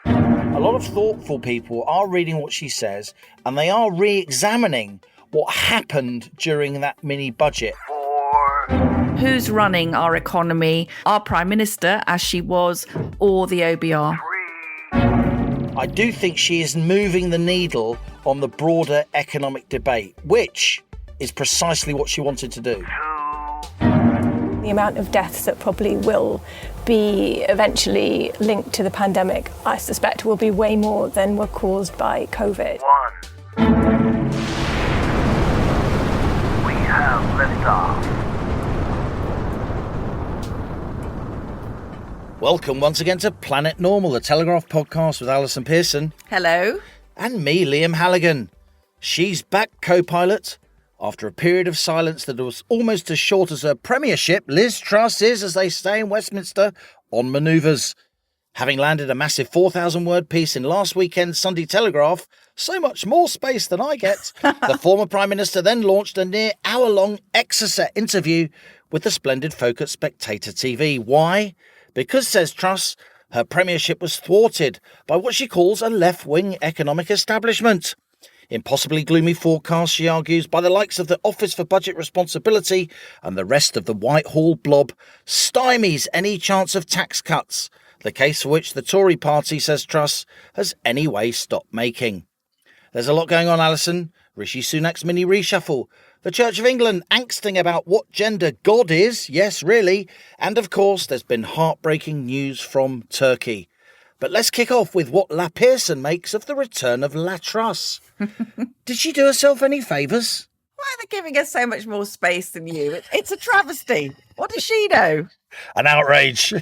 5. A lot of thoughtful people are reading what she says and they are re-examining what happened during that mini budget. 4. Who's running our economy? Our Prime Minister, as she was, or the OBR? 3. I do think she is moving the needle on the broader economic debate, which is precisely what she wanted to do. 2. The amount of deaths that probably will be eventually linked to the pandemic, I suspect, will be way more than were caused by COVID. 1. We have liftoff. Welcome once again to Planet Normal, the Telegraph podcast with Allison Pearson. Hello. And me, Liam Halligan. She's back co-pilot. After a period of silence that was almost as short as her premiership, Liz Truss is, as they say in Westminster, on manoeuvres. Having landed a massive 4,000-word piece in last weekend's Sunday Telegraph, so much more space than I get, the former Prime Minister then launched a near hour-long Exocet interview with the splendid folk at Spectator TV. Why? Because, says Truss, her premiership was thwarted by what she calls a left-wing economic establishment. Impossibly gloomy forecasts, she argues, by the likes of the Office for Budget Responsibility and the rest of the Whitehall blob stymies any chance of tax cuts, the case for which the Tory party, says Truss, has anyway stopped making. There's a lot going on, Allison. Rishi Sunak's mini reshuffle, the Church of England angsting about what gender God is, yes, really, and of course there's been heartbreaking news from Turkey. But let's kick off with what La Pearson makes of the return of La Truss. Did she do herself any favours? Why are they giving us so much more space than you? It's a travesty. What does she know? An outrage.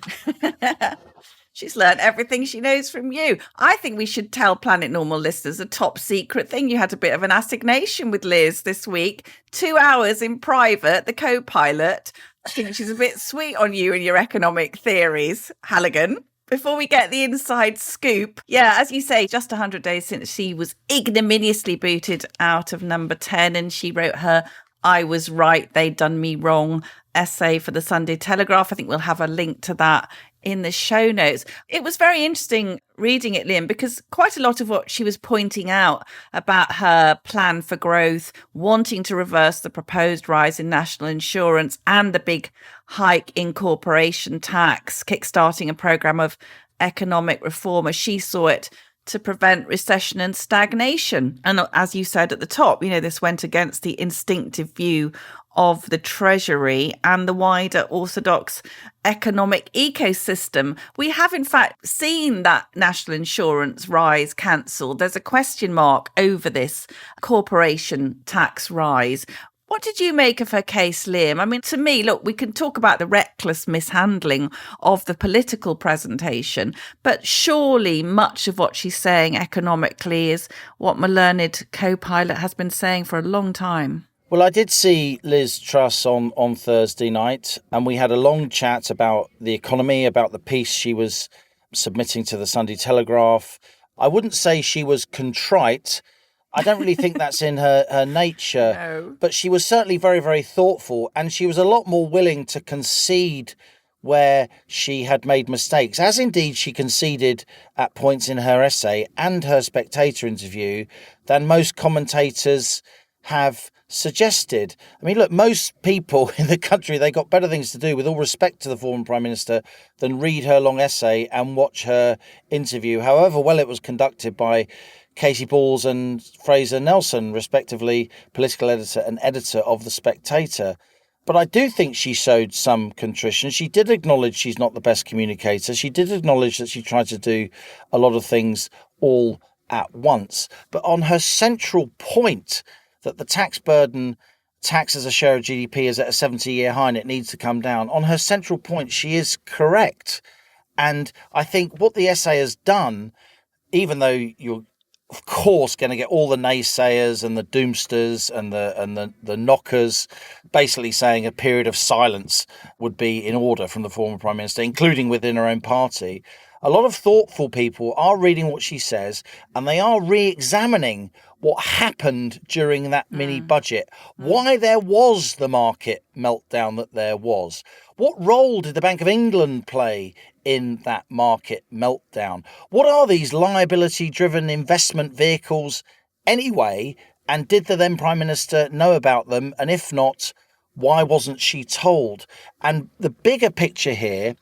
She's learned everything she knows from you. I think we should tell Planet Normal listeners a top secret thing. You had a bit of an assignation with Liz this week. 2 hours in private, the co-pilot. I think she's a bit sweet on you and your economic theories, Halligan. Before we get the inside scoop, yeah, as you say, just 100 days since she was ignominiously booted out of number 10 and she wrote her I was right, they'd done me wrong essay for the Sunday Telegraph. I think we'll have a link to that in the show notes. It was very interesting reading it, Liam, because quite a lot of what she was pointing out about her plan for growth, wanting to reverse the proposed rise in national insurance and the big hike in corporation tax, kickstarting a programme of economic reform as she saw it to prevent recession and stagnation. And as you said at the top, this went against the instinctive view of the Treasury and the wider orthodox economic ecosystem. We have, in fact, seen that national insurance rise cancelled. There's a question mark over this corporation tax rise. What did you make of her case, Liam? I mean, to me, look, we can talk about the reckless mishandling of the political presentation, but surely much of what she's saying economically is what my learned co-pilot has been saying for a long time. Well, I did see Liz Truss on Thursday night, and we had a long chat about the economy, about the piece she was submitting to the Sunday Telegraph. I wouldn't say she was contrite. I don't really think that's in her nature, No. But she was certainly very, very thoughtful, and she was a lot more willing to concede where she had made mistakes, as indeed she conceded at points in her essay and her Spectator interview than most commentators have suggested. I mean, look, most people in the country, they got better things to do, with all respect to the former Prime Minister, than read her long essay and watch her interview, however well it was conducted by Casey Balls and Fraser Nelson, respectively, political editor and editor of The Spectator. But I do think she showed some contrition. She did acknowledge she's not the best communicator. She did acknowledge that she tried to do a lot of things all at once. But on her central point, that the tax burden, tax as a share of GDP, is at a 70-year high and it needs to come down, on her central point, she is correct. And I think what the essay has done, even though you're of course going to get all the naysayers and the doomsters and the knockers basically saying a period of silence would be in order from the former Prime Minister, including within her own party. A lot of thoughtful people are reading what she says and they are re-examining what happened during that mini budget, why there was the market meltdown that there was, What role did the Bank of England play in that market meltdown? What are these liability-driven investment vehicles anyway? And did the then Prime Minister know about them? And if not, why wasn't she told? And the bigger picture here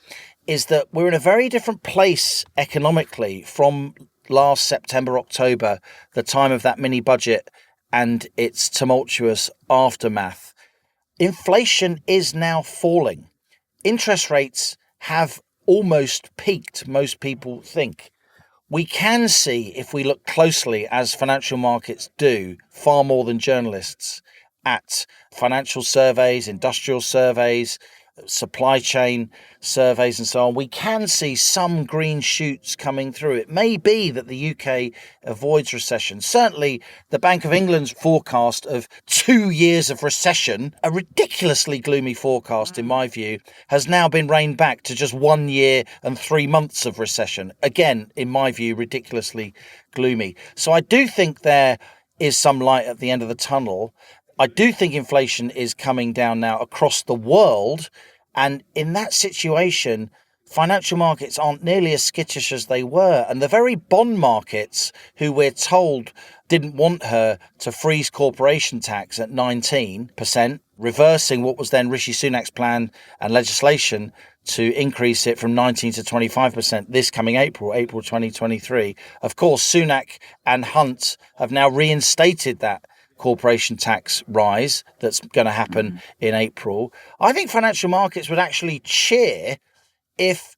is that we're in a very different place economically from last September, October, the time of that mini budget and its tumultuous aftermath. Inflation is now falling. Interest rates have almost peaked, most people think. We can see, if we look closely, as financial markets do, far more than journalists, at financial surveys, industrial surveys, supply chain surveys and so on, we can see some green shoots coming through. It may be that the UK avoids recession. Certainly, the Bank of England's forecast of 2 years of recession, a ridiculously gloomy forecast in my view, has now been reined back to just 1 year and 3 months of recession. Again, in my view, ridiculously gloomy. So I do think there is some light at the end of the tunnel. I do think inflation is coming down now across the world. And in that situation, financial markets aren't nearly as skittish as they were. And the very bond markets, who we're told didn't want her to freeze corporation tax at 19%, reversing what was then Rishi Sunak's plan and legislation to increase it from 19 to 25% this coming April 2023. Of course, Sunak and Hunt have now reinstated that corporation tax rise that's going to happen in April. I think financial markets would actually cheer if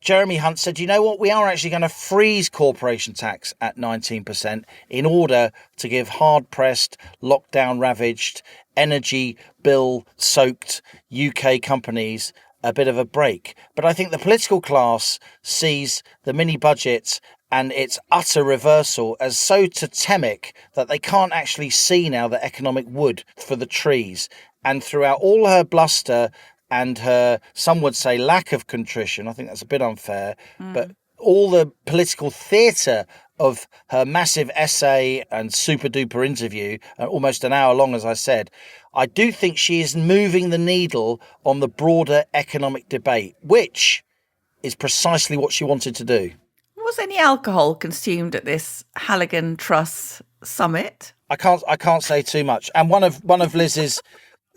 Jeremy Hunt said, you know what, we are actually going to freeze corporation tax at 19% in order to give hard-pressed, lockdown-ravaged, energy bill-soaked UK companies a bit of a break. But I think the political class sees the mini-budget and its utter reversal as so totemic that they can't actually see now the economic wood for the trees. And throughout all her bluster and her, some would say, lack of contrition, I think that's a bit unfair, but all the political theatre of her massive essay and super duper interview, almost an hour long, as I said, I do think she is moving the needle on the broader economic debate, which is precisely what she wanted to do. Was any alcohol consumed at this Halligan-Truss summit? I can't say too much. And one of Liz's,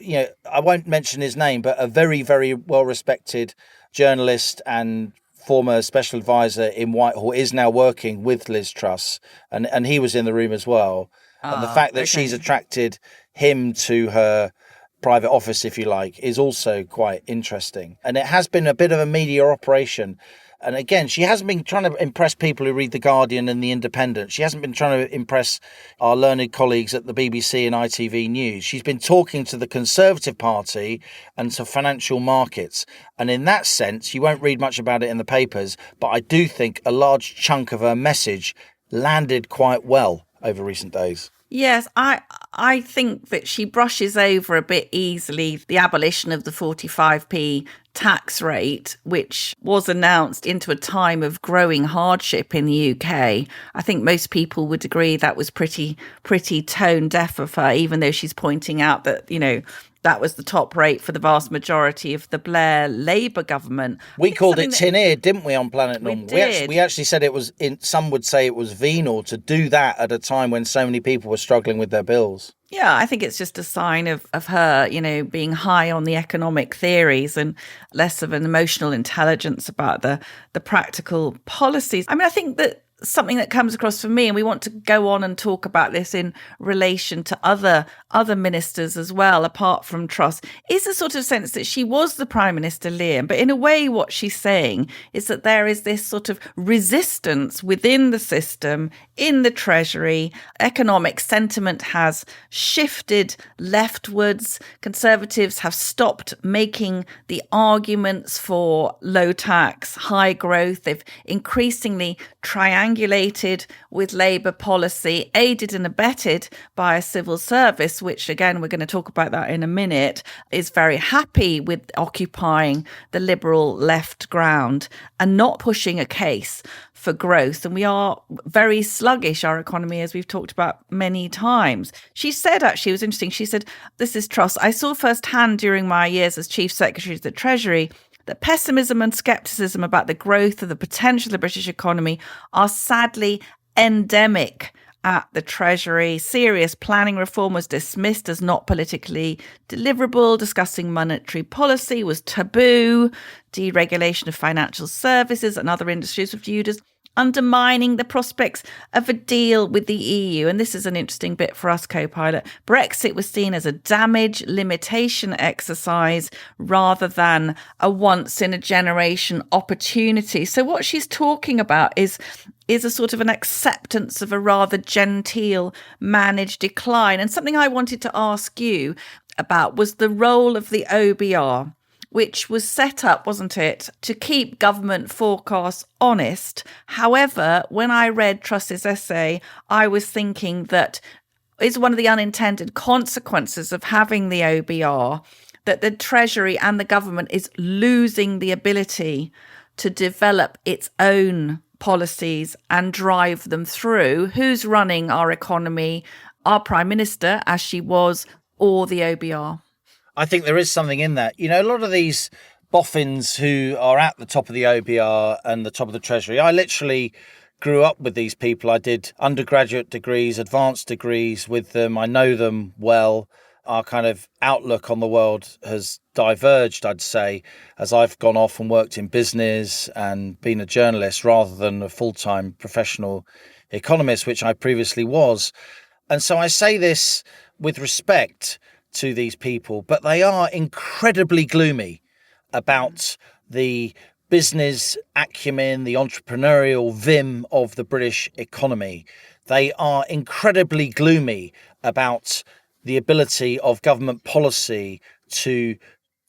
I won't mention his name, but a very, very well-respected journalist and former special advisor in Whitehall is now working with Liz Truss, and he was in the room as well. And the fact that she's attracted him to her private office, if you like, is also quite interesting. And it has been a bit of a media operation. And again, she hasn't been trying to impress people who read The Guardian and The Independent. She hasn't been trying to impress our learned colleagues at the BBC and ITV News. She's been talking to the Conservative Party and to financial markets. And in that sense, you won't read much about it in the papers, but I do think a large chunk of her message landed quite well over recent days. Yes, I think that she brushes over a bit easily the abolition of the 45p tax rate, which was announced into a time of growing hardship in the UK. I think most people would agree that was pretty tone deaf of her, even though she's pointing out that, that was the top rate for the vast majority of the Blair Labour government. We called it tin-eared, didn't we, on Planet Normal? We actually said it was, some would say it was venal to do that at a time when so many people were struggling with their bills. Yeah, I think it's just a sign of her, being high on the economic theories and less of an emotional intelligence about the practical policies. I mean, I think that something that comes across for me, and we want to go on and talk about this in relation to other ministers as well, apart from Truss, is a sort of sense that she was the Prime Minister, Liam, but in a way what she's saying is that there is this sort of resistance within the system, in the Treasury. Economic sentiment has shifted leftwards. Conservatives have stopped making the arguments for low tax, high growth. They've increasingly triangulated triangulated with Labour policy, aided and abetted by a civil service, which, again, we're going to talk about that in a minute, is very happy with occupying the liberal left ground and not pushing a case for growth. And we are very sluggish, our economy, as we've talked about many times. She said, actually, it was interesting, she said, this is Truss, I saw firsthand during my years as Chief Secretary of the Treasury that pessimism and scepticism about the growth of the potential of the British economy are sadly endemic at the Treasury. Serious planning reform was dismissed as not politically deliverable. Discussing monetary policy was taboo. Deregulation of financial services and other industries were viewed as undermining the prospects of a deal with the EU. And this is an interesting bit for us, Co-Pilot. Brexit was seen as a damage limitation exercise rather than a once-in-a-generation opportunity. So what she's talking about is a sort of an acceptance of a rather genteel managed decline. And something I wanted to ask you about was the role of the OBR, which was set up, wasn't it, to keep government forecasts honest. However, when I read Truss's essay, I was thinking that it's one of the unintended consequences of having the OBR, that the Treasury and the government is losing the ability to develop its own policies and drive them through. Who's running our economy? Our Prime Minister, as she was, or the OBR? I think there is something in that. You know, a lot of these boffins who are at the top of the OBR and the top of the Treasury, I literally grew up with these people. I did undergraduate degrees, advanced degrees with them. I know them well. Our kind of outlook on the world has diverged, I'd say, as I've gone off and worked in business and been a journalist rather than a full-time professional economist, which I previously was. And so I say this with respect to these people, but they are incredibly gloomy about the business acumen, the entrepreneurial vim of the British economy. They are incredibly gloomy about the ability of government policy to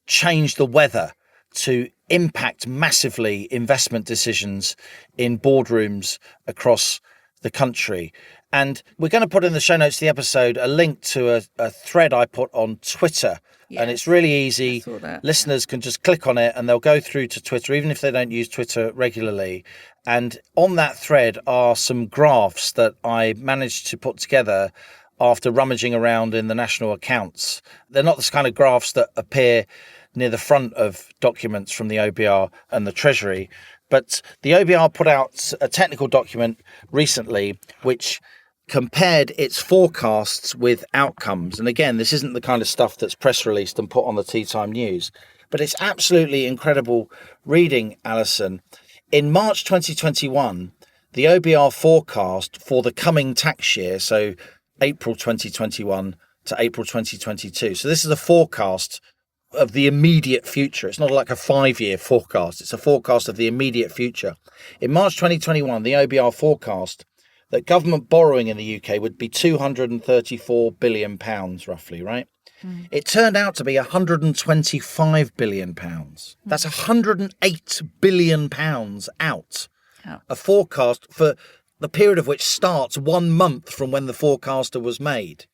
change the weather, to impact massively investment decisions in boardrooms across the country. And we're going to put in the show notes of the episode a link to a thread I put on Twitter. Yes. And it's really easy. Listeners can just click on it and they'll go through to Twitter, even if they don't use Twitter regularly. And on that thread are some graphs that I managed to put together after rummaging around in the national accounts. They're not the kind of graphs that appear near the front of documents from the OBR and the Treasury. But the OBR put out a technical document recently which compared its forecasts with outcomes. And again, this isn't the kind of stuff that's press released and put on the Tea Time News, but it's absolutely incredible reading, Allison. In March 2021, the OBR forecast for the coming tax year, so April 2021 to April 2022. So this is a forecast of the immediate future. It's not like a 5-year forecast. It's a forecast of the immediate future. In March 2021, the OBR forecast that government borrowing in the UK would be £234 billion, roughly, right? Mm. It turned out to be £125 billion. That's £108 billion out. Oh. A forecast for the period of which starts 1 month from when the forecaster was made.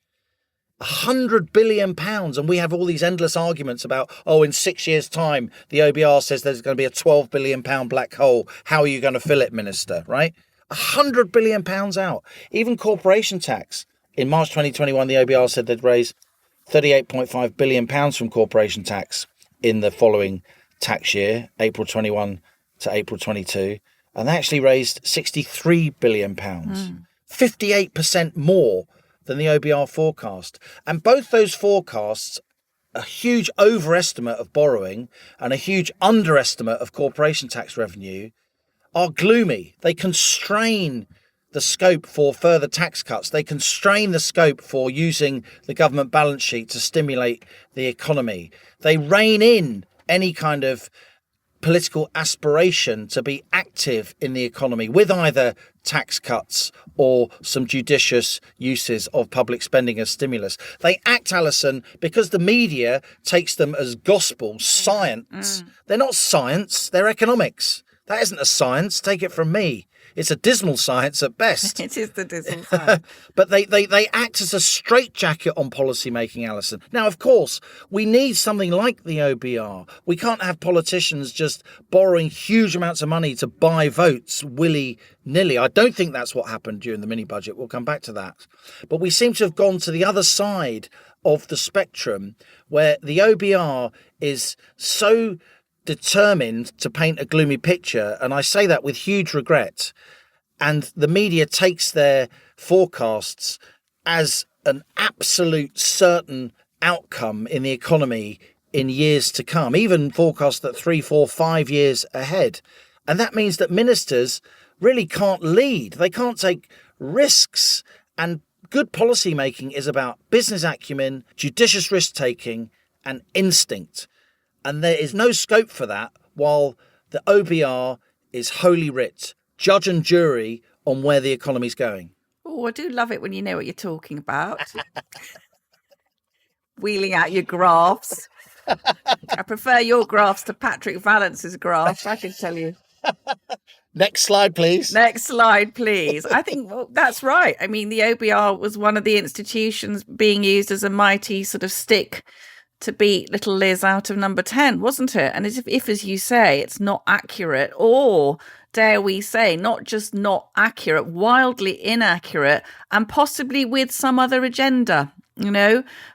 £100 billion. And we have all these endless arguments about, in 6 years' time, the OBR says there's going to be a £12 billion black hole. How are you going to fill it, Minister? Right? £100 billion out. Even corporation tax. In March 2021, the OBR said they'd raise £38.5 billion from corporation tax in the following tax year, April 21 to April 22. And they actually raised £63 billion, 58% more than the OBR forecast. And both those forecasts, a huge overestimate of borrowing and a huge underestimate of corporation tax revenue, are gloomy. They constrain the scope for further tax cuts. They constrain the scope for using the government balance sheet to stimulate the economy. They rein in any kind of political aspiration to be active in the economy with either tax cuts or some judicious uses of public spending as stimulus. They act, Allison, because the media takes them as gospel, science. They're not science, they're economics. That isn't a science. Take it from me. It's a dismal science at best. It is the dismal science. But they act as a straitjacket on policy making, Alison. Now, of course, we need something like the OBR. We can't have politicians just borrowing huge amounts of money to buy votes willy-nilly. I don't think that's what happened during the mini-budget. We'll come back to that. But we seem to have gone to the other side of the spectrum where the OBR is so determined to paint a gloomy picture, and I say that with huge regret, and the media takes their forecasts as an absolute certain outcome in the economy in years to come, even forecasts that 3, 4, 5 years ahead. And that means that ministers really can't lead. They can't take risks. And good policy making is about business acumen, judicious risk taking, and instinct. And there is no scope for that while the OBR is holy writ, judge and jury on where the economy's going. Oh, I do love it when you know what you're talking about. Wheeling out your graphs. I prefer your graphs to Patrick Valence's graphs, I can tell you. Next slide, please. Next slide, please. I think that's right. I mean, the OBR was one of the institutions being used as a mighty sort of stick to beat little Liz out of number 10, wasn't it? And if, as you say, it's not accurate, or dare we say, not just not accurate, wildly inaccurate, and possibly with some other agenda,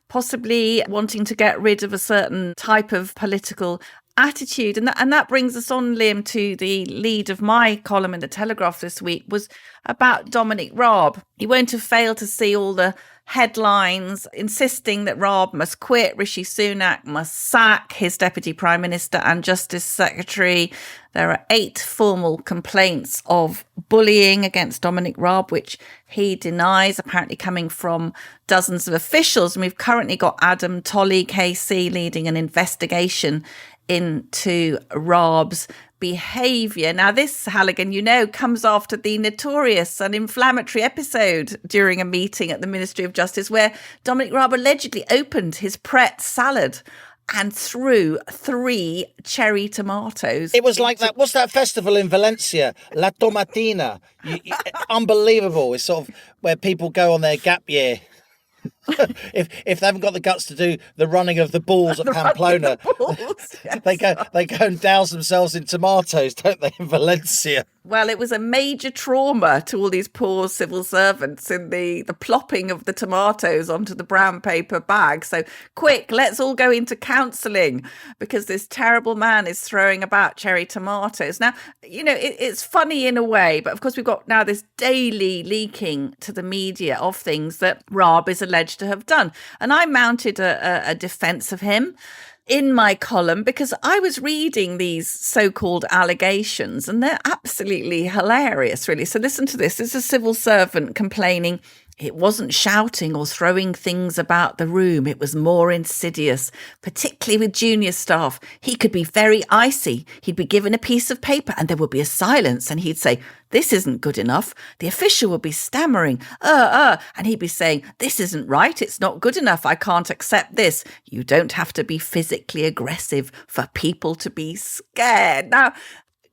possibly wanting to get rid of a certain type of political attitude. And that brings us on, Liam, to the lead of my column in the Telegraph this week, was about Dominic Raab. You won't have failed to see all the headlines insisting that Raab must quit, Rishi Sunak must sack his Deputy Prime Minister and Justice Secretary. There are 8 formal complaints of bullying against Dominic Raab, which he denies, apparently coming from dozens of officials. And we've currently got Adam Tolley, KC, leading an investigation into Raab's behaviour. Now, this, Halligan, comes after the notorious and inflammatory episode during a meeting at the Ministry of Justice where Dominic Raab allegedly opened his Pret salad and threw 3 cherry tomatoes. It was like that. What's that festival in Valencia? La Tomatina. Unbelievable. It's sort of where people go on their gap year. if they haven't got the guts to do the running of the bulls at Pamplona, Yes. they go and douse themselves in tomatoes, don't they, in Valencia? Well, it was a major trauma to all these poor civil servants in the plopping of the tomatoes onto the brown paper bag. So quick, let's all go into counselling because this terrible man is throwing about cherry tomatoes. Now, it's funny in a way, but of course we've got now this daily leaking to the media of things that Raab is alleged to have done. And I mounted a defence of him in my column because I was reading these so-called allegations and they're absolutely hilarious, really. So listen to this. There's a civil servant complaining it wasn't shouting or throwing things about the room. It was more insidious, particularly with junior staff. He could be very icy. He'd be given a piece of paper and there would be a silence and he'd say, "This isn't good enough." The official would be stammering, and he'd be saying, "This isn't right. It's not good enough. I can't accept this." You don't have to be physically aggressive for people to be scared. Now,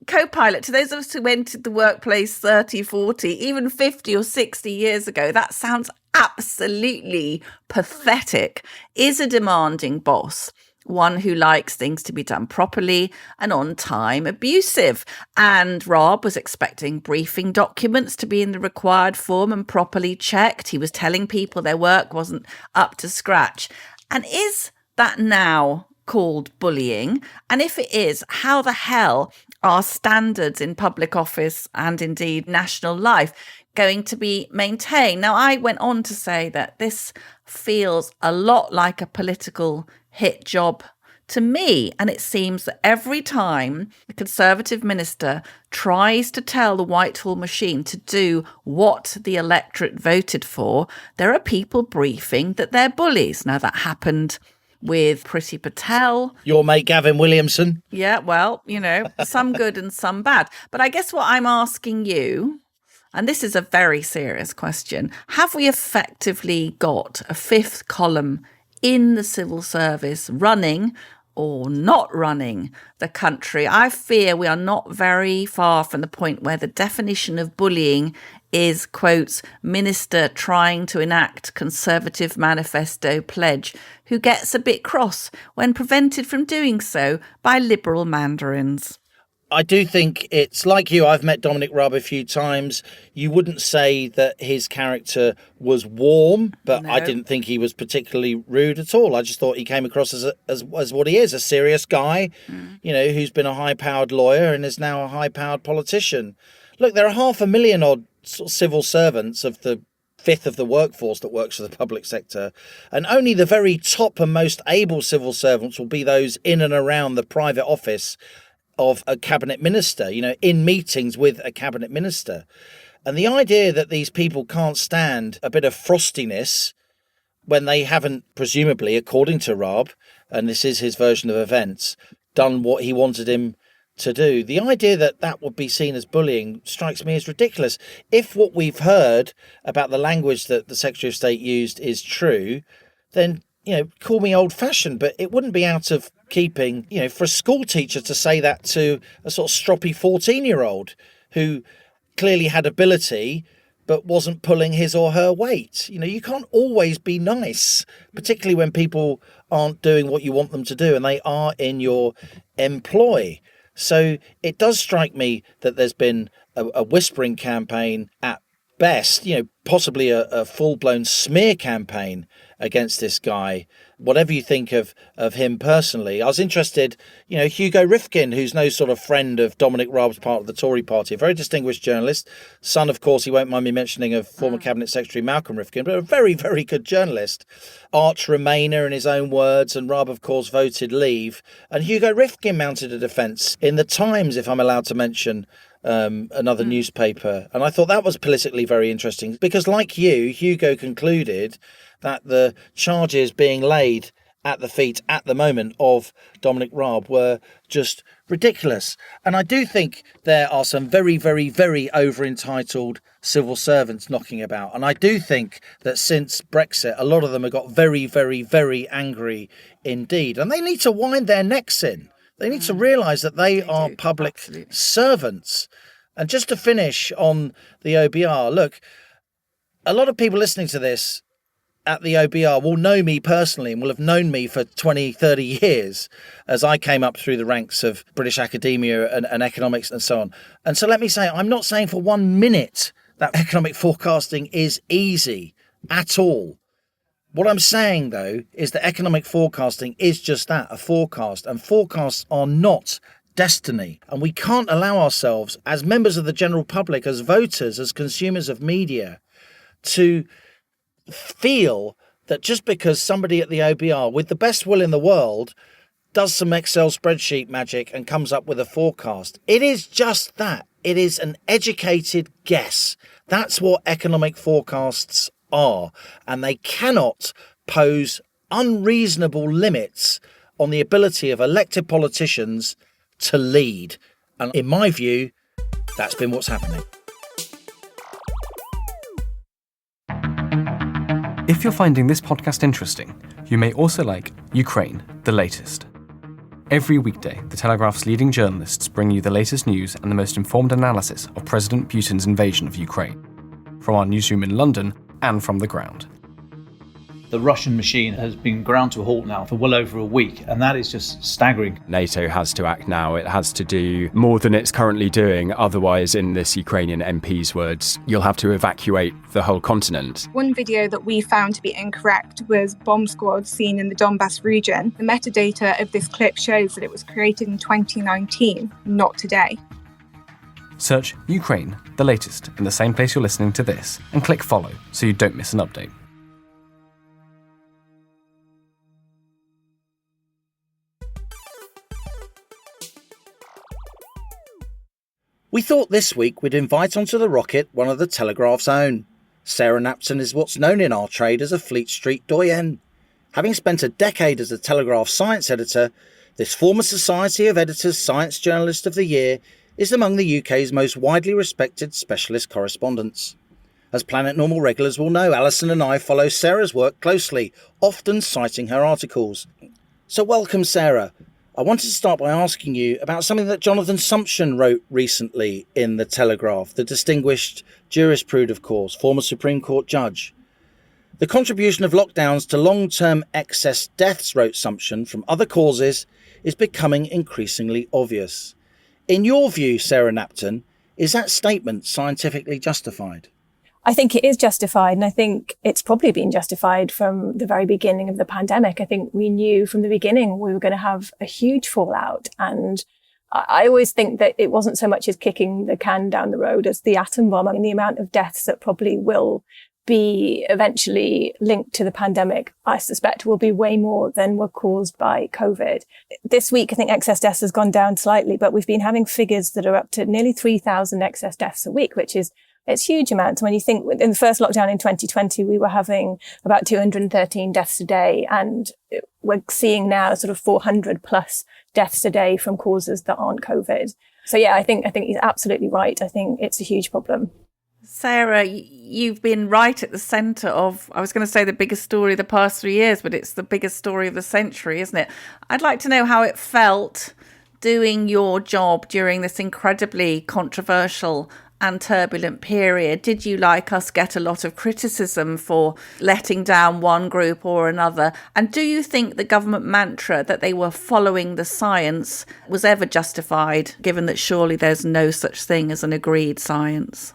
co-pilot, to those of us who entered the workplace 30, 40, even 50 or 60 years ago, that sounds absolutely pathetic. Is a demanding boss one who likes things to be done properly and on time abusive? And Raab was expecting briefing documents to be in the required form and properly checked. He was telling people their work wasn't up to scratch. And is that now called bullying? And if it is, how the hell are standards in public office and indeed national life going to be maintained? Now, I went on to say that this feels a lot like a political hit job to me. And it seems that every time the Conservative minister tries to tell the Whitehall machine to do what the electorate voted for, there are people briefing that they're bullies. Now, that happened with Priti Patel. Your mate Gavin Williamson. Yeah, well, some good and some bad. But I guess what I'm asking you, and this is a very serious question, have we effectively got a 5th column in the civil service running or not running the country. I fear we are not very far from the point where the definition of bullying is, quote, minister trying to enact Conservative manifesto pledge, who gets a bit cross when prevented from doing so by Liberal mandarins. I do think it's like you. I've met Dominic Raab a few times. You wouldn't say that his character was warm, but No. I didn't think he was particularly rude at all. I just thought he came across as what he is, a serious guy, who's been a high-powered lawyer and is now a high-powered politician. Look, there are 500,000 odd sort of civil servants of the fifth of the workforce that works for the public sector, and only the very top and most able civil servants will be those in and around the private office of a cabinet minister, in meetings with a cabinet minister. And the idea that these people can't stand a bit of frostiness when they haven't, presumably, according to Raab, and this is his version of events, done what he wanted him to do. The idea that that would be seen as bullying strikes me as ridiculous. If what we've heard about the language that the Secretary of State used is true, then call me old-fashioned, but it wouldn't be out of keeping, for a school teacher to say that to a sort of stroppy 14-year-old who clearly had ability but wasn't pulling his or her weight. You can't always be nice, particularly when people aren't doing what you want them to do and they are in your employ. So it does strike me that there's been a whispering campaign at best, possibly a full-blown smear campaign against this guy. Whatever you think of him personally, I was interested, Hugo Rifkin, who's no sort of friend of Dominic Raab's part of the Tory party, a very distinguished journalist, son, of course, he won't mind me mentioning, of former Cabinet Secretary Malcolm Rifkin, but a very, very good journalist, arch Remainer in his own words, and Raab, of course, voted leave. And Hugo Rifkin mounted a defence in the Times, if I'm allowed to mention another newspaper. And I thought that was politically very interesting because, like you, Hugo concluded that the charges being laid at the feet at the moment of Dominic Raab were just ridiculous. And I do think there are some very, very, very over-entitled civil servants knocking about. And I do think that since Brexit, a lot of them have got very, very, very angry indeed. And they need to wind their necks in. They need to realise that they are public servants. And just to finish on the OBR, look, a lot of people listening to this at the OBR will know me personally and will have known me for 20, 30 years as I came up through the ranks of British academia and economics and so on. And so let me say, I'm not saying for 1 minute that economic forecasting is easy at all. What I'm saying, though, is that economic forecasting is just that, a forecast, and forecasts are not destiny. And we can't allow ourselves, as members of the general public, as voters, as consumers of media, to feel that just because somebody at the OBR, with the best will in the world, does some Excel spreadsheet magic and comes up with a forecast. It is just that. It is an educated guess. That's what economic forecasts are. And they cannot pose unreasonable limits on the ability of elected politicians to lead. And in my view, that's been what's happening. If you're finding this podcast interesting, you may also like Ukraine, the latest. Every weekday, the Telegraph's leading journalists bring you the latest news and the most informed analysis of President Putin's invasion of Ukraine, from our newsroom in London and from the ground. The Russian machine has been ground to a halt now for well over a week, and that is just staggering. NATO has to act now. It has to do more than it's currently doing. Otherwise, in this Ukrainian MP's words, you'll have to evacuate the whole continent. One video that we found to be incorrect was bomb squads seen in the Donbass region. The metadata of this clip shows that it was created in 2019, not today. Search Ukraine, the latest, in the same place you're listening to this, and click follow so you don't miss an update. We thought this week we'd invite onto the rocket one of the Telegraph's own. Sarah Knapton is what's known in our trade as a Fleet Street doyenne. Having spent a decade as a Telegraph Science Editor, this former Society of Editors Science Journalist of the Year is among the UK's most widely respected specialist correspondents. As Planet Normal regulars will know, Allison and I follow Sarah's work closely, often citing her articles. So welcome, Sarah. I wanted to start by asking you about something that Jonathan Sumption wrote recently in the Telegraph, the distinguished jurisprud, of course, former Supreme Court judge. The contribution of lockdowns to long-term excess deaths, wrote Sumption, from other causes is becoming increasingly obvious. In your view, Sarah Knapton, is that statement scientifically justified? I think it is justified, and I think it's probably been justified from the very beginning of the pandemic. I think we knew from the beginning we were going to have a huge fallout, and I always think that it wasn't so much as kicking the can down the road as the atom bomb. I mean, the amount of deaths that probably will be eventually linked to the pandemic, I suspect, will be way more than were caused by COVID. This week, I think excess deaths has gone down slightly, but we've been having figures that are up to nearly 3,000 excess deaths a week, it's huge amounts. When you think in the first lockdown in 2020, we were having about 213 deaths a day, and we're seeing now sort of 400 plus deaths a day from causes that aren't COVID. So yeah, I think he's absolutely right. I think it's a huge problem. Sarah, you've been right at the centre of, I was going to say the biggest story of the past 3 years, but it's the biggest story of the century, isn't it? I'd like to know how it felt doing your job during this incredibly controversial and turbulent period. Did you, like us, get a lot of criticism for letting down one group or another? And do you think the government mantra that they were following the science was ever justified, given that surely there's no such thing as an agreed science?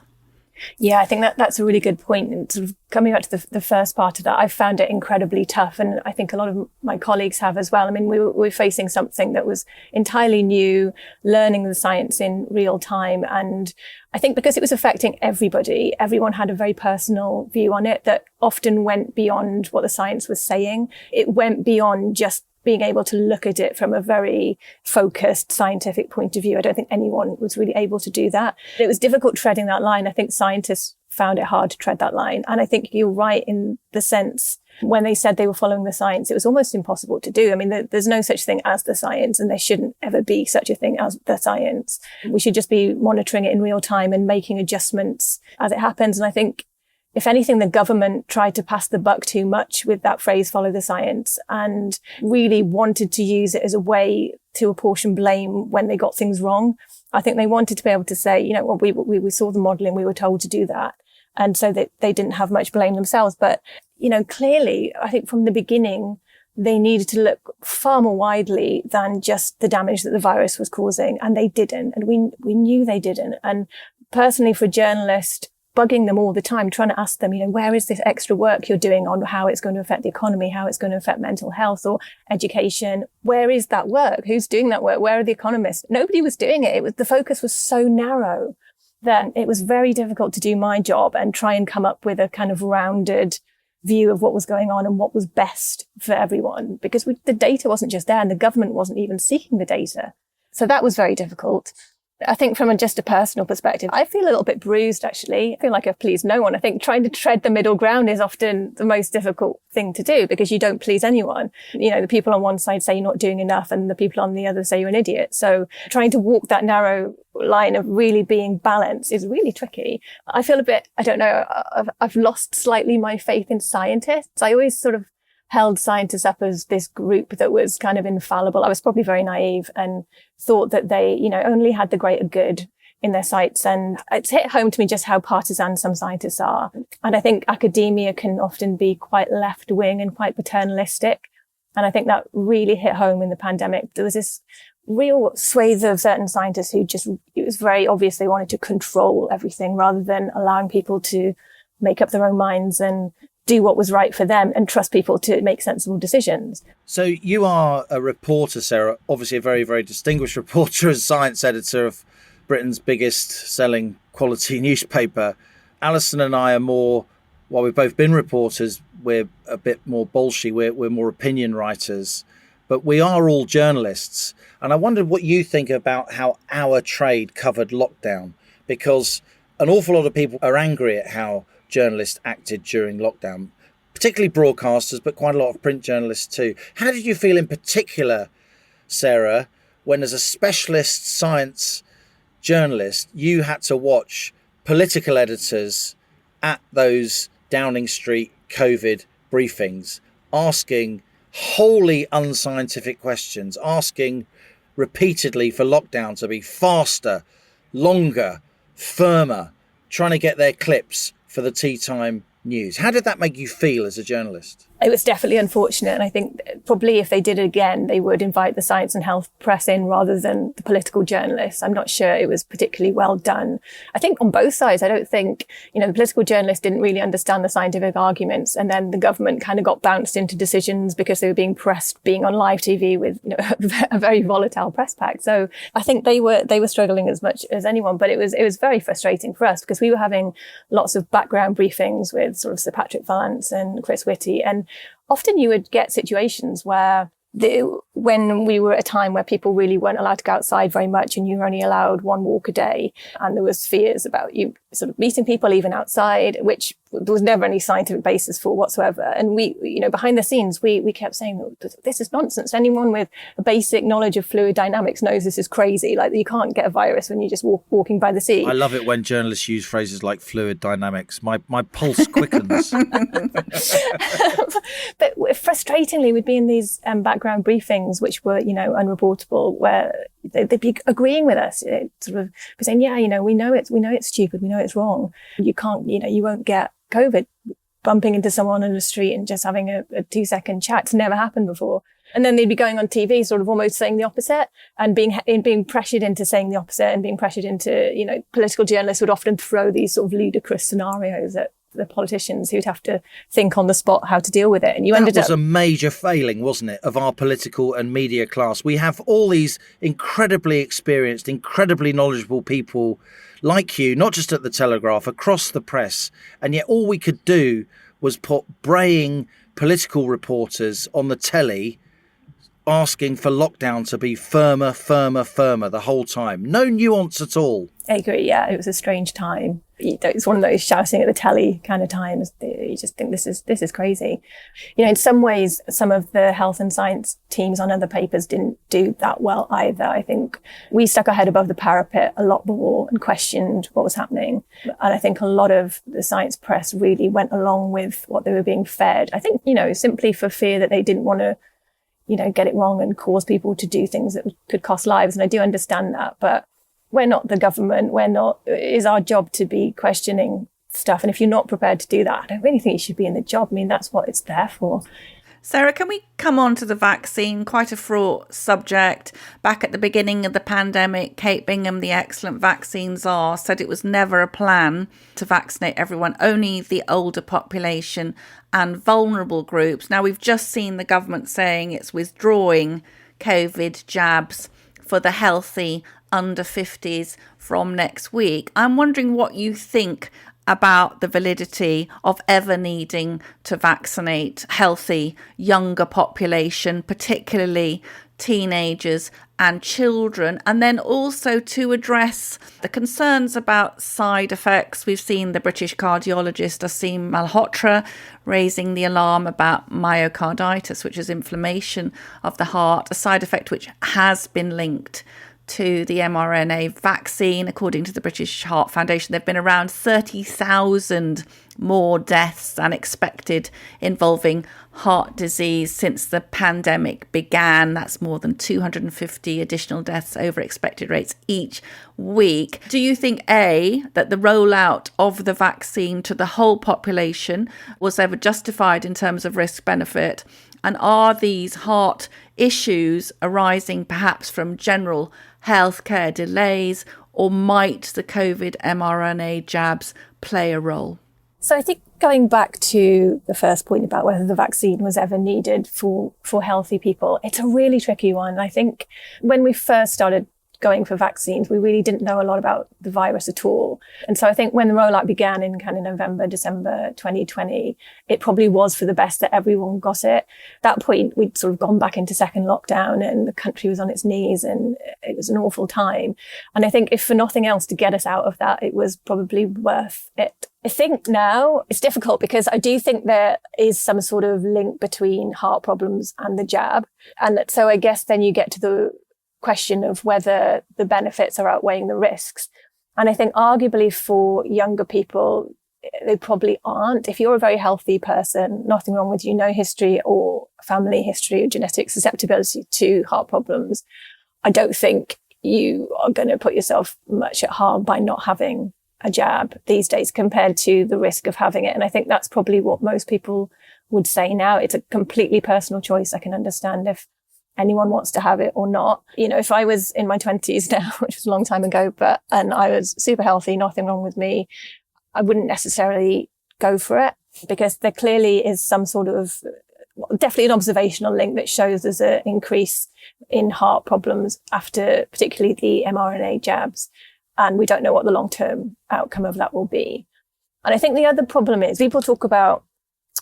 Yeah, I think that's a really good point. And sort of coming back to the first part of that, I found it incredibly tough. And I think a lot of my colleagues have as well. I mean, we were facing something that was entirely new, learning the science in real time. And I think because it was affecting everybody, everyone had a very personal view on it that often went beyond what the science was saying. It went beyond just being able to look at it from a very focused scientific point of view. I don't think anyone was really able to do that. It was difficult treading that line. I think scientists found it hard to tread that line. And I think you're right in the sense when they said they were following the science, it was almost impossible to do. I mean, there's no such thing as the science, and there shouldn't ever be such a thing as the science. We should just be monitoring it in real time and making adjustments as it happens. And I think if anything, the government tried to pass the buck too much with that phrase, follow the science, and really wanted to use it as a way to apportion blame when they got things wrong. I think they wanted to be able to say, you know, well, we saw the modelling, we were told to do that. And so that they didn't have much blame themselves. But, you know, clearly, I think from the beginning, they needed to look far more widely than just the damage that the virus was causing. And they didn't. And we knew they didn't. And personally, for a journalist, bugging them all the time, trying to ask them, you know, where is this extra work you're doing on how it's going to affect the economy, how it's going to affect mental health or education? Where is that work? Who's doing that work? Where are the economists? Nobody was doing it. The focus was so narrow that it was very difficult to do my job and try and come up with a kind of rounded view of what was going on and what was best for everyone, because the data wasn't just there and the government wasn't even seeking the data. So that was very difficult. I think from just a personal perspective, I feel a little bit bruised, actually. I feel like I've pleased no one. I think trying to tread the middle ground is often the most difficult thing to do because you don't please anyone. You know, the people on one side say you're not doing enough and the people on the other say you're an idiot. So trying to walk that narrow line of really being balanced is really tricky. I feel a bit, I don't know, I've lost slightly my faith in scientists. I always sort of held scientists up as this group that was kind of infallible. I was probably very naive and thought that they, you know, only had the greater good in their sights. And it's hit home to me just how partisan some scientists are. And I think academia can often be quite left wing and quite paternalistic. And I think that really hit home in the pandemic. There was this real swathe of certain scientists who just, it was very obvious they wanted to control everything rather than allowing people to make up their own minds and do what was right for them and trust people to make sensible decisions. So you are a reporter, Sarah, obviously a very, very distinguished reporter as science editor of Britain's biggest selling quality newspaper. Allison and I are more, while we've both been reporters, we're a bit more bolshy, we're more opinion writers, but we are all journalists. And I wondered what you think about how our trade covered lockdown, because an awful lot of people are angry at how journalists acted during lockdown, particularly broadcasters, but quite a lot of print journalists too. How did you feel in particular, Sarah, when as a specialist science journalist, you had to watch political editors at those Downing Street COVID briefings asking wholly unscientific questions, asking repeatedly for lockdown to be faster, longer, firmer, trying to get their clips for the tea time news. How did that make you feel as a journalist? It was definitely unfortunate. And I think probably if they did it again, they would invite the science and health press in rather than the political journalists. I'm not sure it was particularly well done. I think on both sides, I don't think, the political journalists didn't really understand the scientific arguments. And then the government kind of got bounced into decisions because they were being pressed, being on live TV with, a very volatile press pack. So I think they were struggling as much as anyone, but it was very frustrating for us because we were having lots of background briefings with sort of Sir Patrick Vallance and Chris Whitty. And often you would get situations where when we were at a time where people really weren't allowed to go outside very much and you were only allowed one walk a day, and there was fears about you sort of meeting people even outside, which there was never any scientific basis for whatsoever. And we, behind the scenes, we kept saying, this is nonsense. Anyone with a basic knowledge of fluid dynamics knows this is crazy. Like, you can't get a virus when you're just walking by the sea. I love it when journalists use phrases like fluid dynamics. My pulse quickens. But frustratingly, we'd be in these background briefings, which were, unreportable, where they'd be agreeing with us, sort of saying, we know it's stupid, we know it's wrong. You can't, you won't get COVID bumping into someone on the street and just having a 2-second chat. It's never happened before. And then they'd be going on TV, sort of almost saying the opposite and being pressured into saying the opposite and being pressured into, political journalists would often throw these sort of ludicrous scenarios at the politicians who'd have to think on the spot how to deal with it. And that was a major failing, wasn't it, of our political and media class. We have all these incredibly experienced, incredibly knowledgeable people like you, not just at the Telegraph, across the press. And yet all we could do was put braying political reporters on the telly asking for lockdown to be firmer the whole time. No nuance at all. I agree, yeah. It was a strange time. It's one of those shouting at the telly kind of times. You just think this is crazy. In some ways, some of the health and science teams on other papers didn't do that well either. I think we stuck our head above the parapet a lot more and questioned what was happening. And I think a lot of the science press really went along with what they were being fed. I think, simply for fear that they didn't want to, get it wrong and cause people to do things that could cost lives. And I do understand that, but we're not the government. It's our job to be questioning stuff. And if you're not prepared to do that, I don't really think you should be in the job. I mean, that's what it's there for. Sarah, can we come on to the vaccine? Quite a fraught subject. Back at the beginning of the pandemic, Kate Bingham, the excellent vaccine czar, said it was never a plan to vaccinate everyone, only the older population and vulnerable groups. Now, we've just seen the government saying it's withdrawing COVID jabs for the healthy under 50s from next week. I'm wondering what you think about the validity of ever needing to vaccinate healthy younger population, particularly teenagers and children, and then also to address the concerns about side effects. We've seen the British cardiologist Aseem Malhotra raising the alarm about myocarditis, which is inflammation of the heart, a side effect which has been linked to the mRNA vaccine. According to the British Heart Foundation, there have been around 30,000 more deaths than expected involving heart disease since the pandemic began. That's more than 250 additional deaths over expected rates each week. Do you think, A, that the rollout of the vaccine to the whole population was ever justified in terms of risk benefit? And are these heart issues arising perhaps from general healthcare delays, or might the COVID mRNA jabs play a role? So I think going back to the first point about whether the vaccine was ever needed for healthy people, it's a really tricky one. I think when we first started going for vaccines, we really didn't know a lot about the virus at all. And so I think when the rollout began in kind of November, December 2020, it probably was for the best that everyone got it. At that point, we'd sort of gone back into second lockdown and the country was on its knees and it was an awful time. And I think if for nothing else to get us out of that, it was probably worth it. I think now it's difficult because I do think there is some sort of link between heart problems and the jab. And so I guess then you get to the question of whether the benefits are outweighing the risks. And I think arguably for younger people, they probably aren't. If you're a very healthy person, nothing wrong with you, no history or family history or genetic susceptibility to heart problems, I don't think you are going to put yourself much at harm by not having a jab these days compared to the risk of having it. And I think that's probably what most people would say now. It's a completely personal choice. I can understand if anyone wants to have it or not. You know, if I was in my 20s now, which was a long time ago, and I was super healthy, nothing wrong with me, I wouldn't necessarily go for it, because there clearly is some sort of, definitely an observational link that shows there's an increase in heart problems after particularly the mRNA jabs. And we don't know what the long-term outcome of that will be. And I think the other problem is people talk about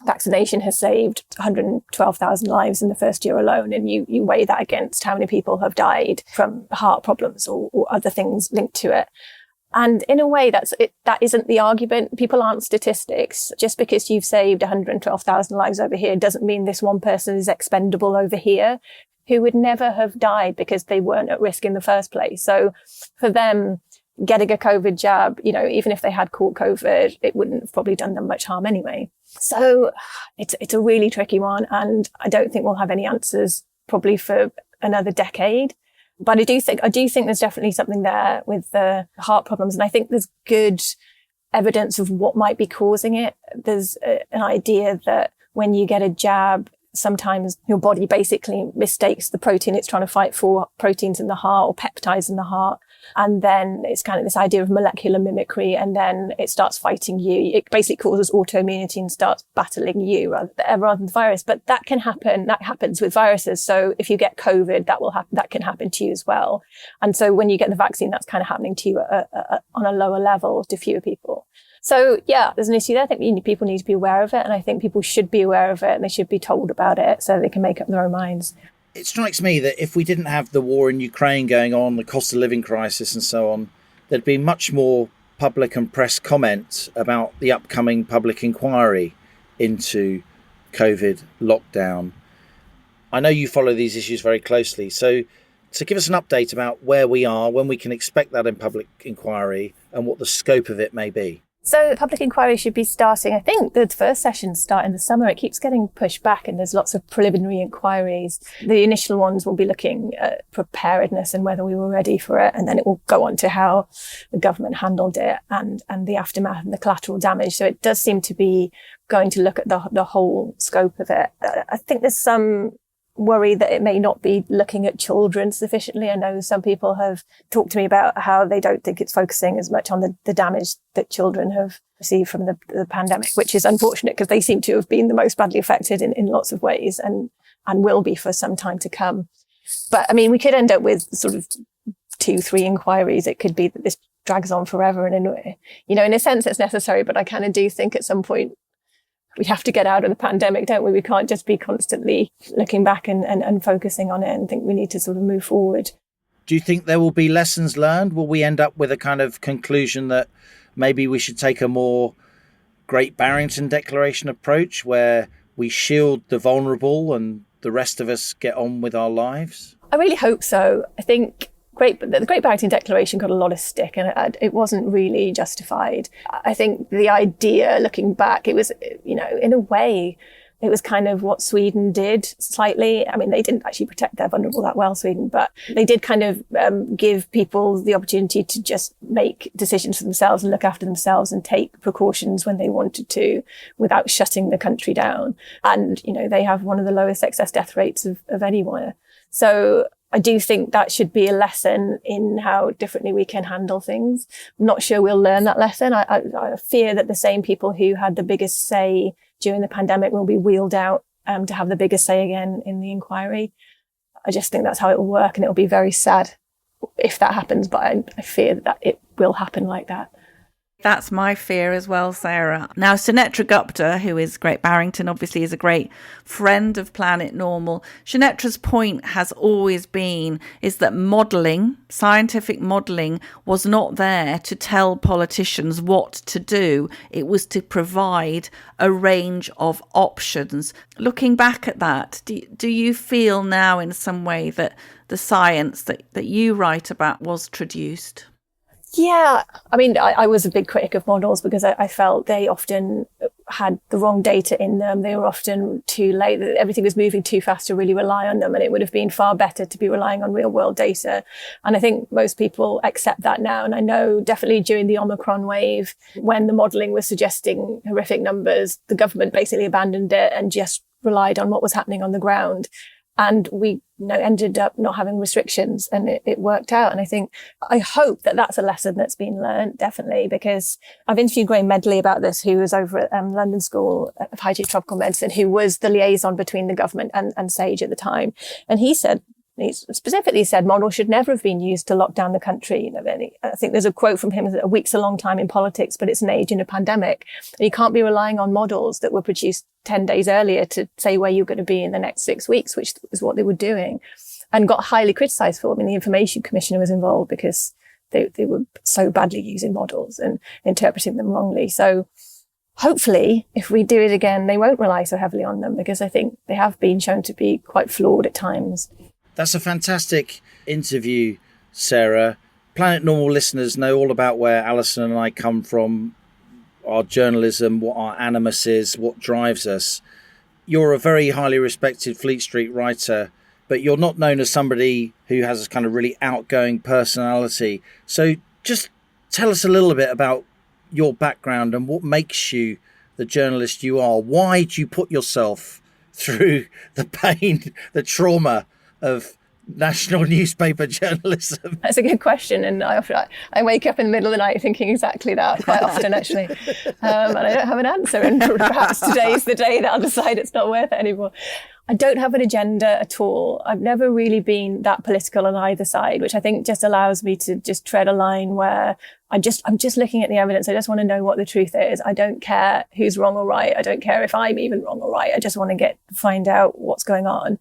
vaccination has saved 112,000 lives in the first year alone. And you weigh that against how many people have died from heart problems or other things linked to it. And in a way, that isn't the argument. People aren't statistics. Just because you've saved 112,000 lives over here doesn't mean this one person is expendable over here who would never have died because they weren't at risk in the first place. So for them, getting a COVID jab, you know, even if they had caught COVID, it wouldn't have probably done them much harm anyway. So it's a really tricky one. And I don't think we'll have any answers probably for another decade. But I do think there's definitely something there with the heart problems. And I think there's good evidence of what might be causing it. There's an idea that when you get a jab, sometimes your body basically mistakes the protein it's trying to fight for, proteins in the heart or peptides in the heart. And then it's kind of this idea of molecular mimicry, and then it starts fighting you. It basically causes autoimmunity and starts battling you rather than the virus. But that can happen. That happens with viruses. So if you get COVID, that will happen. That can happen to you as well. And so when you get the vaccine, that's kind of happening to you on a lower level to fewer people. So yeah, there's an issue there. I think people need to be aware of it, and I think people should be aware of it, and they should be told about it so they can make up their own minds. It strikes me that if we didn't have the war in Ukraine going on, the cost of living crisis and so on, there'd be much more public and press comment about the upcoming public inquiry into COVID lockdown. I know you follow these issues very closely, so give us an update about where we are, when we can expect that in public inquiry, and what the scope of it may be. So the public inquiry should be starting, I think the first sessions start in the summer. It keeps getting pushed back and there's lots of preliminary inquiries. The initial ones will be looking at preparedness and whether we were ready for it. And then it will go on to how the government handled it and the aftermath and the collateral damage. So it does seem to be going to look at the whole scope of it. I think there's some worry that it may not be looking at children sufficiently. I know some people have talked to me about how they don't think it's focusing as much on the damage that children have received from the pandemic, which is unfortunate because they seem to have been the most badly affected in lots of ways and will be for some time to come. But I mean, we could end up with sort of 2-3 inquiries. It could be that this drags on forever. And in a sense, it's necessary. But I kind of do think at some point, we have to get out of the pandemic, don't we? We can't just be constantly looking back and focusing on it, and think we need to sort of move forward. Do you think there will be lessons learned? Will we end up with a kind of conclusion that maybe we should take a more Great Barrington Declaration approach where we shield the vulnerable and the rest of us get on with our lives? I really hope so. I think the Great Barrington Declaration got a lot of stick and it wasn't really justified. I think the idea, looking back, it was, in a way, it was kind of what Sweden did slightly. I mean, they didn't actually protect their vulnerable that well, Sweden, but they did kind of give people the opportunity to just make decisions for themselves and look after themselves and take precautions when they wanted to without shutting the country down. And, they have one of the lowest excess death rates of anyone. So I do think that should be a lesson in how differently we can handle things. I'm not sure we'll learn that lesson. I fear that the same people who had the biggest say during the pandemic will be wheeled out to have the biggest say again in the inquiry. I just think that's how it will work, and it will be very sad if that happens, but I fear that it will happen like that. That's my fear as well, Sarah. Now, Sunetra Gupta, who is Great Barrington, obviously is a great friend of Planet Normal. Sunetra's point has always been is that modelling, scientific modelling, was not there to tell politicians what to do. It was to provide a range of options. Looking back at that, do you feel now in some way that the science that you write about was traduced? Yeah, I mean, I was a big critic of models because I felt they often had the wrong data in them. They were often too late. Everything was moving too fast to really rely on them. And it would have been far better to be relying on real world data. And I think most people accept that now. And I know definitely during the Omicron wave, when the modelling was suggesting horrific numbers, the government basically abandoned it and just relied on what was happening on the ground. And we ended up not having restrictions, and it worked out. And I hope that that's a lesson that's been learned, definitely, because I've interviewed Graham Medley about this, who was over at London School of Hygiene Tropical Medicine, who was the liaison between the government and SAGE at the time. And he specifically said models should never have been used to lock down the country. I think there's a quote from him that a week's a long time in politics, but it's an age in a pandemic. And you can't be relying on models that were produced 10 days earlier to say where you're going to be in the next 6 weeks, which is what they were doing, and got highly criticised for. I mean, the Information Commissioner was involved because they were so badly using models and interpreting them wrongly. So hopefully, if we do it again, they won't rely so heavily on them, because I think they have been shown to be quite flawed at times. That's a fantastic interview, Sarah. Planet Normal listeners know all about where Allison and I come from, our journalism, what our animus is, what drives us. You're a very highly respected Fleet Street writer, but you're not known as somebody who has a kind of really outgoing personality. So just tell us a little bit about your background and what makes you the journalist you are. Why do you put yourself through the pain, the trauma of national newspaper journalism? That's a good question, and I wake up in the middle of the night thinking exactly that quite often, actually, and I don't have an answer, and perhaps today's the day that I'll decide it's not worth it anymore. I don't have an agenda at all. I've never really been that political on either side, which I think just allows me to just tread a line where I'm just looking at the evidence. I just want to know what the truth is. I don't care who's wrong or right. I don't care if I'm even wrong or right. I just want to find out what's going on.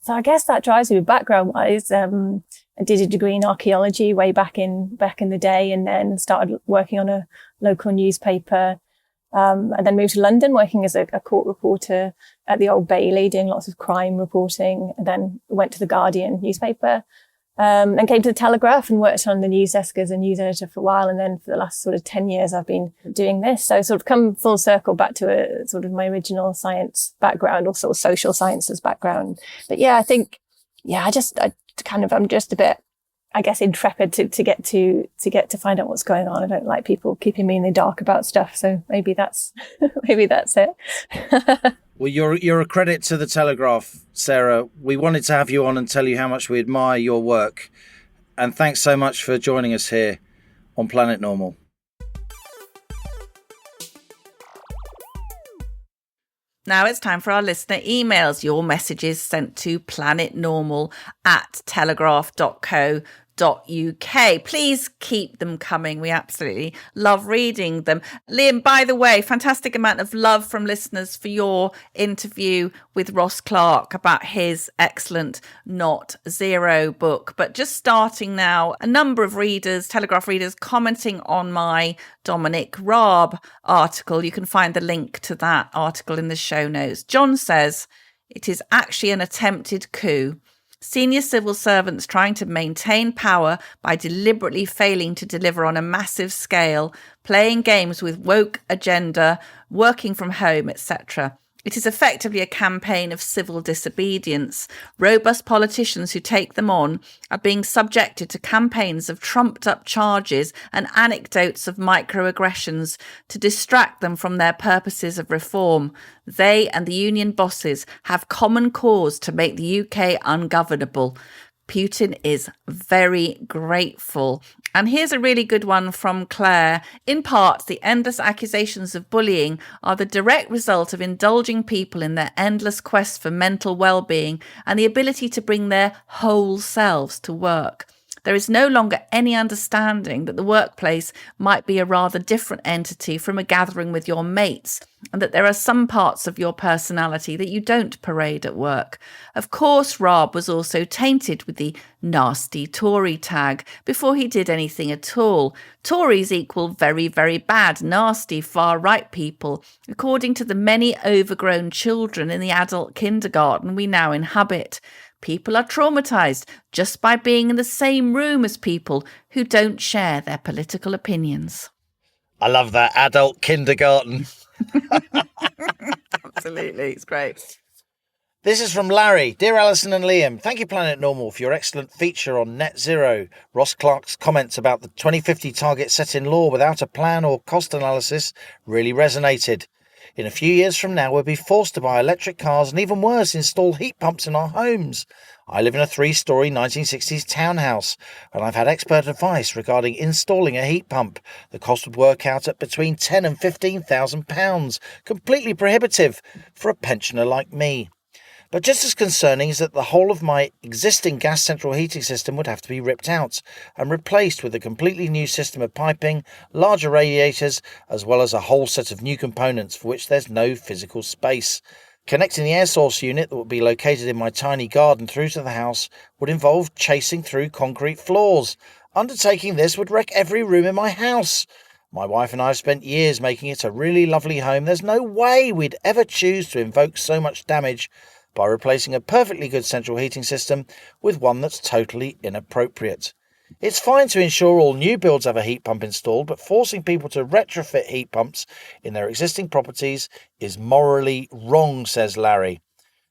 So I guess that drives me background-wise. I did a degree in archaeology way back in the day, and then started working on a local newspaper, and then moved to London working as a court reporter at the Old Bailey, doing lots of crime reporting, and then went to the Guardian newspaper, and came to the Telegraph and worked on the news desk as a news editor for a while. And then for the last sort of 10 years, I've been doing this. So sort of come full circle back to a sort of my original science background, or sort of social sciences background. But yeah, I think, I'm just a bit, I guess, intrepid to get to find out what's going on. I don't like people keeping me in the dark about stuff. So maybe that's it. Well, you're a credit to the Telegraph, Sarah. We wanted to have you on and tell you how much we admire your work. And thanks so much for joining us here on Planet Normal. Now it's time for our listener emails. Your messages sent to planetnormal@telegraph.co.uk. Please keep them coming. We absolutely love reading them. Liam, by the way, fantastic amount of love from listeners for your interview with Ross Clark about his excellent Not Zero book. But just starting now, a number of readers, Telegraph readers, commenting on my Dominic Raab article. You can find the link to that article in the show notes. John says, it is actually an attempted coup. Senior civil servants trying to maintain power by deliberately failing to deliver on a massive scale, playing games with woke agenda, working from home, etc. It is effectively a campaign of civil disobedience. Robust politicians who take them on are being subjected to campaigns of trumped-up charges and anecdotes of microaggressions to distract them from their purposes of reform. They and the union bosses have common cause to make the UK ungovernable. Putin is very grateful. And here's a really good one from Claire. In part, the endless accusations of bullying are the direct result of indulging people in their endless quest for mental well-being and the ability to bring their whole selves to work. There is no longer any understanding that the workplace might be a rather different entity from a gathering with your mates, and that there are some parts of your personality that you don't parade at work. Of course, Raab was also tainted with the nasty Tory tag before he did anything at all. Tories equal very, very bad, nasty, far-right people, according to the many overgrown children in the adult kindergarten we now inhabit. People are traumatised just by being in the same room as people who don't share their political opinions. I love that. Adult kindergarten. Absolutely. It's great. This is from Larry. Dear Allison and Liam, thank you Planet Normal for your excellent feature on net zero. Ross Clark's comments about the 2050 target set in law without a plan or cost analysis really resonated. In a few years from now, we'll be forced to buy electric cars and even worse, install heat pumps in our homes. I live in a 3-storey 1960s townhouse and I've had expert advice regarding installing a heat pump. The cost would work out at between £10,000 and £15,000, completely prohibitive for a pensioner like me. But just as concerning is that the whole of my existing gas central heating system would have to be ripped out and replaced with a completely new system of piping, larger radiators, as well as a whole set of new components for which there's no physical space. Connecting the air source unit that would be located in my tiny garden through to the house would involve chasing through concrete floors. Undertaking this would wreck every room in my house. My wife and I have spent years making it a really lovely home. There's no way we'd ever choose to invoke so much damage by replacing a perfectly good central heating system with one that's totally inappropriate. It's fine to ensure all new builds have a heat pump installed, but forcing people to retrofit heat pumps in their existing properties is morally wrong, says Larry.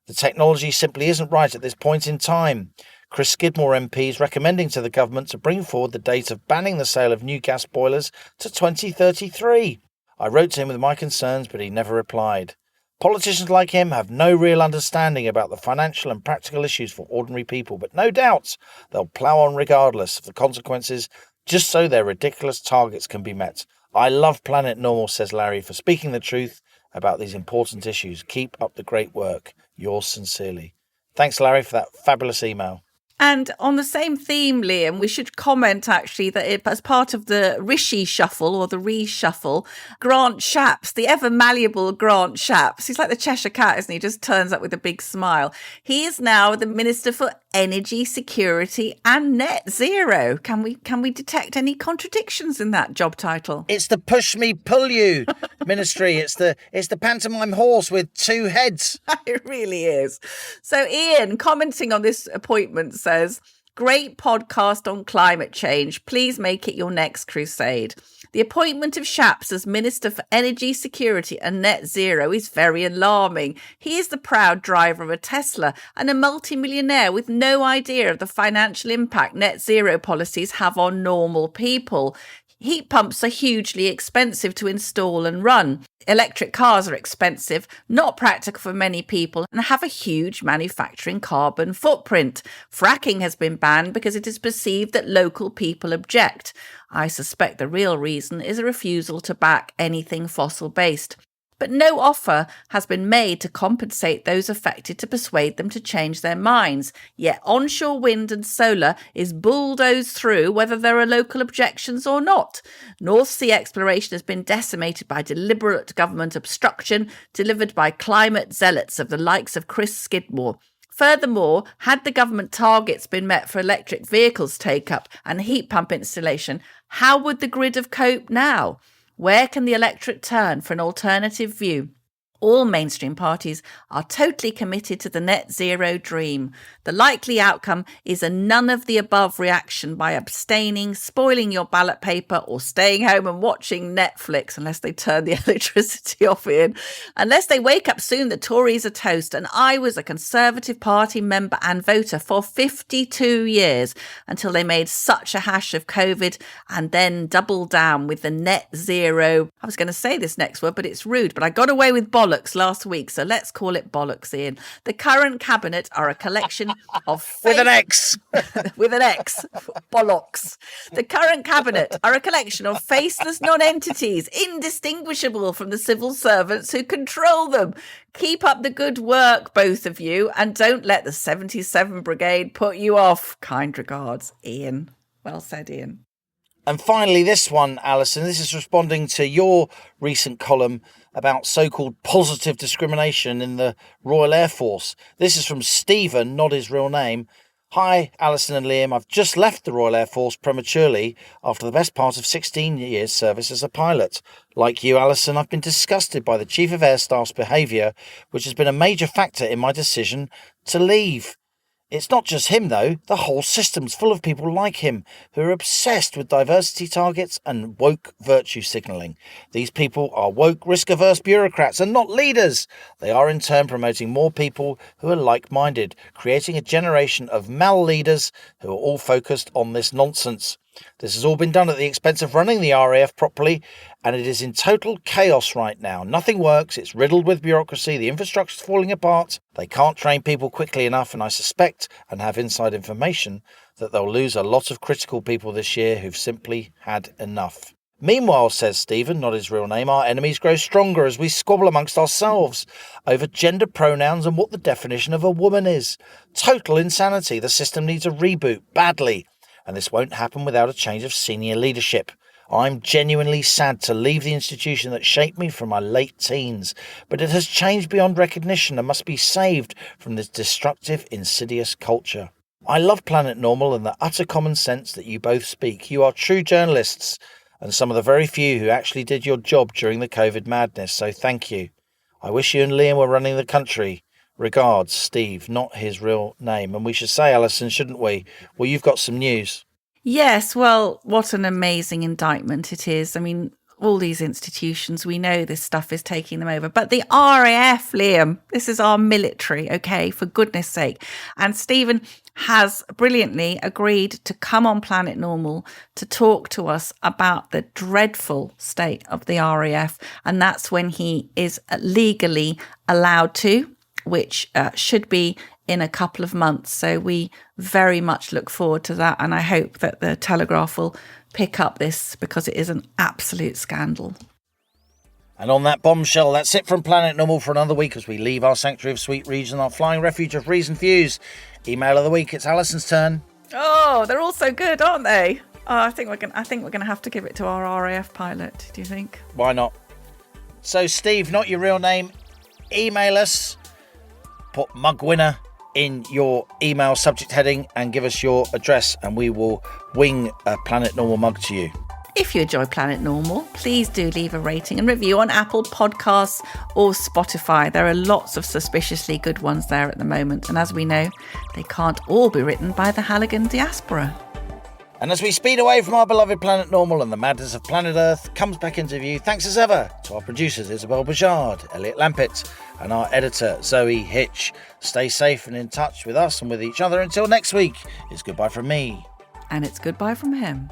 The technology simply isn't right at this point in time. Chris Skidmore MP is recommending to the government to bring forward the date of banning the sale of new gas boilers to 2033. I wrote to him with my concerns, but he never replied. Politicians like him have no real understanding about the financial and practical issues for ordinary people, but no doubt they'll plough on regardless of the consequences, just so their ridiculous targets can be met. I love Planet Normal, says Larry, for speaking the truth about these important issues. Keep up the great work. Yours sincerely. Thanks, Larry, for that fabulous email. And on the same theme, Liam, we should comment actually that as part of the Rishi shuffle or the reshuffle, Grant Shapps, the ever malleable Grant Shapps, he's like the Cheshire Cat, isn't he? Just turns up with a big smile. He is now the Minister for Energy Security and Net Zero. Can we detect any contradictions in that job title? It's the push me pull you ministry. It's the pantomime horse with two heads. It really is. So Ian, commenting on this appointment, says, great podcast on climate change. Please make it your next crusade. The appointment of Shapps as Minister for Energy Security and Net Zero is very alarming. He is the proud driver of a Tesla and a multimillionaire with no idea of the financial impact net zero policies have on normal people. Heat pumps are hugely expensive to install and run. Electric cars are expensive, not practical for many people, and have a huge manufacturing carbon footprint. Fracking has been banned because it is perceived that local people object. I suspect the real reason is a refusal to back anything fossil-based. But no offer has been made to compensate those affected to persuade them to change their minds. Yet onshore wind and solar is bulldozed through whether there are local objections or not. North Sea exploration has been decimated by deliberate government obstruction delivered by climate zealots of the likes of Chris Skidmore. Furthermore, had the government targets been met for electric vehicles take-up and heat pump installation, how would the grid have coped now? Where can the electorate turn for an alternative view? All mainstream parties are totally committed to the net zero dream. The likely outcome is a none of the above reaction by abstaining, spoiling your ballot paper, or staying home and watching Netflix unless they turn the electricity off in. Unless they wake up soon, the Tories are toast. And I was a Conservative Party member and voter for 52 years until they made such a hash of COVID and then doubled down with the net zero. I was going to say this next word, but it's rude, but I got away with bollocks last week, so let's call it bollocks, Ian. The current cabinet are a collection of With an X. with an X, bollocks. The current cabinet are a collection of faceless non-entities, indistinguishable from the civil servants who control them. Keep up the good work, both of you, and don't let the 77 Brigade put you off. Kind regards, Ian. Well said, Ian. And finally, this one, Allison, this is responding to your recent column about so-called positive discrimination in the Royal Air Force. This is from Stephen, not his real name. Hi, Allison and Liam. I've just left the Royal Air Force prematurely after the best part of 16 years service as a pilot. Like you, Allison, I've been disgusted by the Chief of Air Staff's behaviour, which has been a major factor in my decision to leave. It's not just him, though. The whole system's full of people like him who are obsessed with diversity targets and woke virtue signalling. These people are woke, risk-averse bureaucrats and not leaders. They are in turn promoting more people who are like-minded, creating a generation of mal-leaders who are all focused on this nonsense. This has all been done at the expense of running the RAF properly, and it is in total chaos right now. Nothing works, it's riddled with bureaucracy, the infrastructure's falling apart, they can't train people quickly enough, and I suspect, and have inside information, that they'll lose a lot of critical people this year who've simply had enough. Meanwhile, says Stephen, not his real name, our enemies grow stronger as we squabble amongst ourselves over gender pronouns and what the definition of a woman is. Total insanity. The system needs a reboot, badly. And this won't happen without a change of senior leadership. I'm genuinely sad to leave the institution that shaped me from my late teens, but it has changed beyond recognition and must be saved from this destructive, insidious culture. I love Planet Normal and the utter common sense that you both speak. You are true journalists and some of the very few who actually did your job during the COVID madness, so thank you. I wish you and Liam were running the country. Regards, Steve, not his real name. And we should say, Allison, shouldn't we? Well, you've got some news. Yes, well, what an amazing indictment it is. I mean, all these institutions, we know this stuff is taking them over. But the RAF, Liam, this is our military, okay, for goodness sake. And Stephen has brilliantly agreed to come on Planet Normal to talk to us about the dreadful state of the RAF. And that's when he is legally allowed to, which should be in a couple of months. So we very much look forward to that. And I hope that the Telegraph will pick up this because it is an absolute scandal. And on that bombshell, that's it from Planet Normal for another week as we leave our sanctuary of sweet region, our flying refuge of reason views. Email of the week, it's Allison's turn. Oh, they're all so good, aren't they? Oh, I think we're gonna have to give it to our RAF pilot. Do you think? Why not? So, Steve, not your real name, email us. Put mug winner in your email subject heading and give us your address and we will wing a Planet Normal mug to you. If you enjoy Planet Normal, please do leave a rating and review on Apple Podcasts or Spotify. There are lots of suspiciously good ones there at the moment. And as we know, they can't all be written by the Halligan diaspora. And as we speed away from our beloved Planet Normal and the madness of planet Earth comes back into view, thanks as ever to our producers Isabel Bouchard, Elliot Lampitt and our editor Zoe Hitch. Stay safe and in touch with us and with each other until next week. It's goodbye from me. And it's goodbye from him.